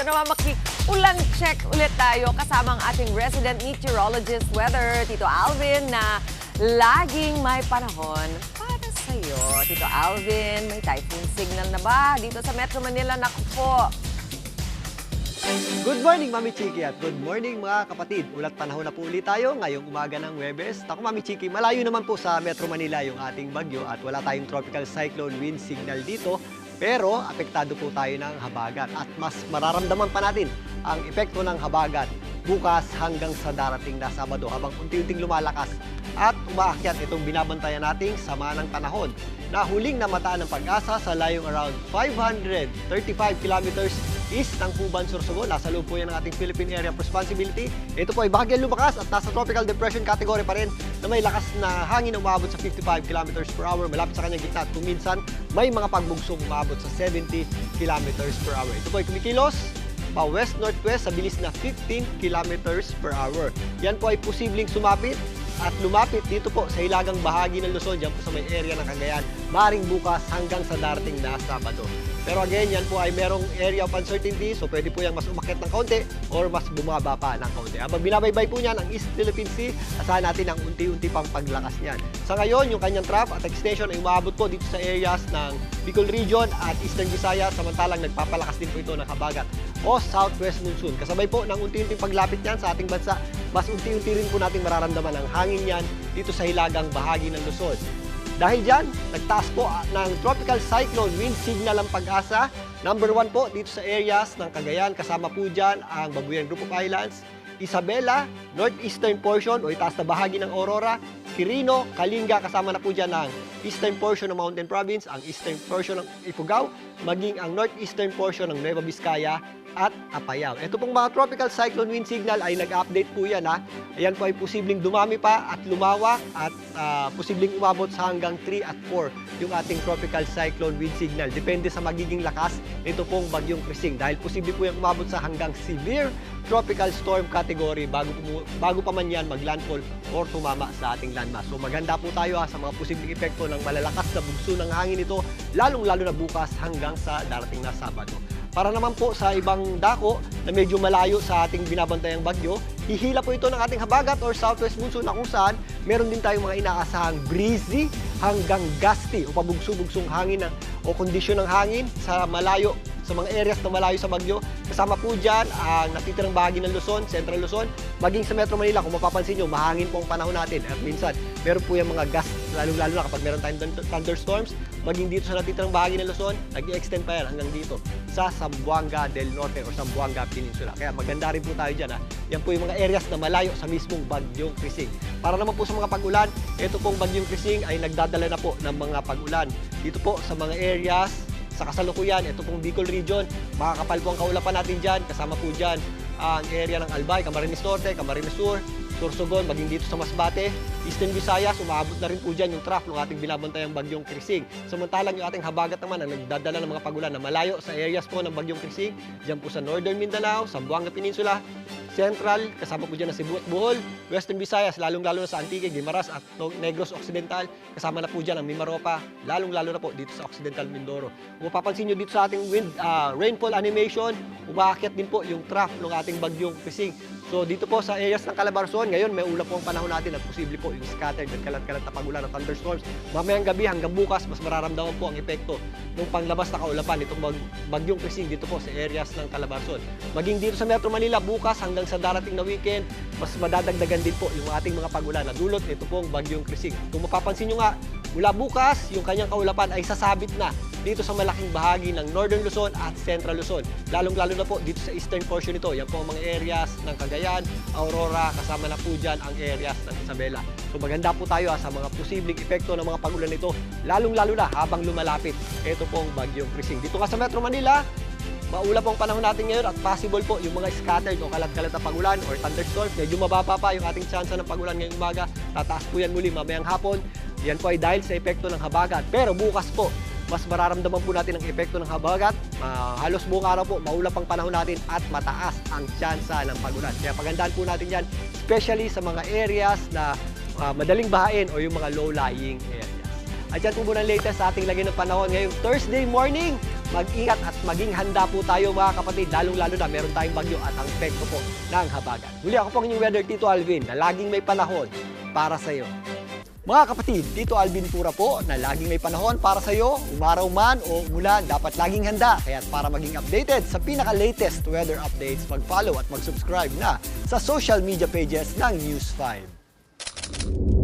naman ulan check ulit tayo kasama ang ating resident meteorologist weather, Tito Alvin, na laging may panahon para sa'yo. Tito Alvin, may typhoon signal na ba dito sa Metro Manila? Naku po. Good morning, Mami Chiki, at good morning mga kapatid. Ulat panahon na po ulit tayo ngayong umaga ng Huwebes. Ako, Mami Chiki, malayo naman po sa Metro Manila yung ating bagyo at wala tayong tropical cyclone wind signal dito. Pero apektado po tayo ng habagat at mas mararamdaman pa natin ang epekto ng habagat bukas hanggang sa darating na Sabado habang unti-unting lumalakas at umaakyat itong binabantayan nating sama ng panahon na huling namataan ng Pag-asa sa layong around 535 kilometers east ng Cuban, Sorsogon. Nasa loob po yan ng ating Philippine Area of Responsibility. Ito po ay bahagyang lumakas at nasa tropical depression category pa rin na may lakas na hangin na umabot sa 55 kilometers per hour malapit sa kanyang gitna at kung minsan may mga pagbugsong umabot sa 70 kilometers per hour. Ito po ay kumikilos pa west-northwest sa bilis na 15 kilometers per hour. Yan po ay posibleng sumapit at lumapit dito po sa hilagang bahagi ng Luzon, dyan po sa may area ng Cagayan, maaaring bukas hanggang sa darating na Sabado. Pero again, yan po ay merong area of uncertainty, so pwede po yan mas umakyat ng kaunti or mas bumaba pa ng kaunti. Habang binabaybay po niyan ang East Philippine Sea, asahan natin ang unti-unti pang paglakas niyan. Sa ngayon, yung kanyang trough at extension ay umabot po dito sa areas ng Bicol Region at Eastern Visayas, samantalang nagpapalakas din po ito ng habagat o southwest monsoon. Kasabay po ng unti-unting paglapit niyan sa ating bansa, mas unti-unti rin po natin mararamdaman ang hangin niyan dito sa hilagang bahagi ng Luzon. Dahil dyan, nagtaas po ng tropical cyclone wind signal ang Pag-asa. Number 1 po dito sa areas ng Cagayan, kasama po dyan ang Babuyan Group of Islands, Isabela, northeastern portion o itaas na bahagi ng Aurora, Quirino, Kalinga, kasama na po dyan ang eastern portion ng Mountain Province, ang eastern portion ng Ifugao, maging ang northeastern portion ng Nueva Vizcaya at Apayao. Ito pong mga tropical cyclone wind signal ay nag-update po yan ha. Ayan po ay posibleng dumami pa at lumawak at posibleng umabot sa hanggang 3 at 4 yung ating tropical cyclone wind signal. Depende sa magiging lakas nito pong bagyong Krising dahil posible po yung umabot sa hanggang severe tropical storm category bago pa man yan maglandfall or tumama sa ating landmass. So maganda po tayo sa mga posibleng epekto ng malalakas na bugso ng hangin ito lalong-lalo na bukas hanggang sa darating na Sabado. Para naman po sa ibang dako na medyo malayo sa ating binabantayang bagyo, hihila po ito ng ating habagat or southwest monsoon na kung saan meron din tayong mga inaasahang breezy hanggang gusty o pabugso-bugsong hangin o kondisyon ng hangin sa malayo, sa mga areas na malayo sa bagyo. Kasama po dyan ang natitirang bahagi ng Luzon, Central Luzon, maging sa Metro Manila. Kung mapapansin nyo, mahangin po ang panahon natin. At minsan, meron po yung mga gust, lalo-lalo na kapag meron tayong thunderstorms, maging dito sa natitirang bahagi ng Luzon, nag-i-extend pa yan hanggang dito sa Zamboanga del Norte o Zamboanga Peninsula. Kaya maganda rin po tayo dyan ha. Yan po yung mga areas na malayo sa mismong bagyong Krising. Para naman po sa mga pag-ulan, ito pong bagyong Krising ay nagdadala na po ng mga pag-ulan. Dito po sa mga areas sa kasalukuyan, ito pong Bicol Region, makakapal po ang kaulapan natin dyan. Kasama po dyan ang area ng Albay, Camarines Norte, Camarines Sur, Sorsogon, maging dito sa Masbate, Eastern Visayas, umabot na rin po dyan yung trough ng ating binabantayang bagyong Krising. Samantalang yung ating habagat naman na nagdadala ng mga pag-ulan na malayo sa areas po ng bagyong Krising, dyan po sa Northern Mindanao, Zamboanga Peninsula, Central, kasama po dyan na Cebu at Bohol, Western Visayas, lalong-lalo na sa Antique, Guimaras at Negros Occidental, kasama na po dyan ang Mimaropa, lalong-lalo na po dito sa Occidental Mindoro. Kung mapapansin nyo dito sa ating rainfall animation, umaakyat din po yung trough ng ating bagyong Krising. So dito po sa areas ng Calabarzon, ngayon may ulap po ang panahon natin at posible po yung scattered at kalat-kalat na pagulan ng thunderstorms. Mamayang gabi hanggang bukas, mas mararamdaman po ang epekto ng panglabas na kaulapan itong bagyong Krising dito po sa areas ng Calabarzon. Maging dito sa Metro Manila, bukas hanggang sa darating na weekend, mas madadagdagan din po yung ating mga pagulan na dulot nito pong bagyong Krising. Kung mapapansin nyo nga, mula bukas, yung kanyang kaulapan ay sasabit na dito sa malaking bahagi ng Northern Luzon at Central Luzon. Lalong-lalo na po dito sa eastern portion nito. Yan po ang mga areas ng Cagayan, Aurora, kasama na po dyan ang areas ng Isabela. So maganda po tayo sa mga posibleng epekto ng mga pagulan nito, lalong-lalo na habang lumalapit ito pong bagyong Krising. Dito nga sa Metro Manila, maulap ang panahon natin ngayon at possible po yung mga scattered o kalat-kalat na pagulan or thunderstorms. Medyo mababa pa yung ating tsansa ng pagulan ngayong umaga. Tataas po yan muli mamayang hapon. Yan po ay dahil sa epekto ng habagat. Pero bukas po, mas mararamdaman po natin ang epekto ng habagat. Halos buong araw po, maulap ang panahon natin at mataas ang tsansa ng pagulan. Kaya pagandaan po natin yan, especially sa mga areas na madaling bahain o yung mga low-lying areas. At yan po muna ang latest sa ating lagay ng panahon ngayong Thursday morning. mag-ingat at maging handa po tayo mga kapatid, lalong-lalo na meron tayong bagyo at ang epekto po ng habagat. Muli ako po ang inyong weather, Tito Alvin, na laging may panahon para sa iyo. Mga kapatid, Tito Alvin Pura po na laging may panahon para sa iyo, umaraw man o umulan, dapat laging handa. Kaya para maging updated sa pinaka-latest weather updates, mag-follow at mag-subscribe na sa social media pages ng News 5.